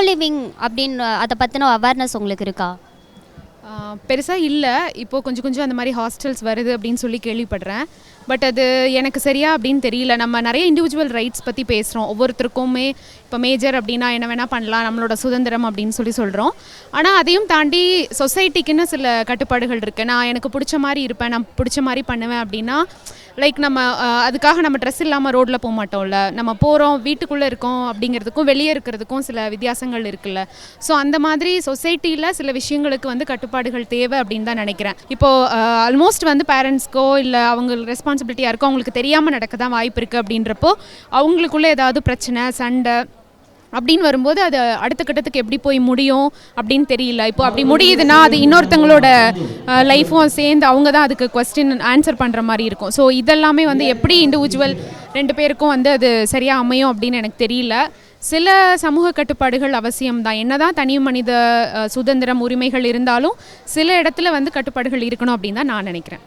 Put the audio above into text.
Living அப்படின்னு அதை பற்றின அவேர்னஸ் உங்களுக்கு இருக்கா? பெருசாக இல்லை. இப்போது கொஞ்சம் கொஞ்சம் அந்த மாதிரி ஹாஸ்டல்ஸ் வருது அப்படின்னு சொல்லி கேள்விப்படுறேன். பட் அது எனக்கு சரியா அப்படின்னு தெரியல. நம்ம நிறைய இண்டிவிஜுவல் ரைட்ஸ் பற்றி பேசுகிறோம். ஒவ்வொருத்தருக்குமே இப்போ மேஜர் அப்படின்னா என்ன வேணால் பண்ணலாம், நம்மளோட சுதந்திரம் அப்படின்னு சொல்லி சொல்கிறோம். ஆனால் அதையும் தாண்டி சொசைட்டிக்குன்னு சில கட்டுப்பாடுகள் இருக்குது. நான் எனக்கு பிடிச்ச மாதிரி இருப்பேன், நான் பிடிச்ச மாதிரி பண்ணுவேன் அப்படின்னா லைக் நம்ம அதுக்காக நம்ம ட்ரெஸ் இல்லாமல் ரோட்டில் போக மாட்டோம்ல. நம்ம போகிறோம், வீட்டுக்குள்ளே இருக்கோம் அப்படிங்கிறதுக்கும் வெளியே இருக்கிறதுக்கும் சில வித்தியாசங்கள் இருக்குல்ல. ஸோ அந்த மாதிரி சொசைட்டியில் சில விஷயங்களுக்கு வந்து கட்டுப்பாடுகள் தேவை அப்படின்னு தான் நினைக்கிறேன். இப்போது ஆல்மோஸ்ட் வந்து பேரண்ட்ஸ்க்கோ இல்லை அவங்க ரெஸ்பான்சிபிலிட்டியாக இருக்கோ அவங்களுக்கு தெரியாமல் நடக்க தான் வாய்ப்பு இருக்குது. அப்படின்றப்போ அவங்களுக்குள்ளே ஏதாவது பிரச்சனை, சண்டை அப்படின்னு வரும்போது அது அடுத்த கட்டத்துக்கு எப்படி போய் முடியும் அப்படின்னு தெரியல. இப்போ அப்படி முடியுதுன்னா அது இன்னொருத்தங்களோட லைஃப்பும் சேர்ந்து அவங்க தான் அதுக்கு கொஸ்டின் ஆன்சர் பண்ணுற மாதிரி இருக்கும். ஸோ இதெல்லாமே வந்து எப்படி இண்டிவிஜுவல் 2 பேருக்கும் வந்து அது சரியாக அமையும் அப்படின்னு எனக்கு தெரியல. சில சமூக கட்டுப்பாடுகள் அவசியம்தான். என்னதான் தனி மனித சுதந்திரம், உரிமைகள் இருந்தாலும் சில இடத்துல வந்து கட்டுப்பாடுகள் இருக்கணும் அப்படின்னு தான் நான் நினைக்கிறேன்.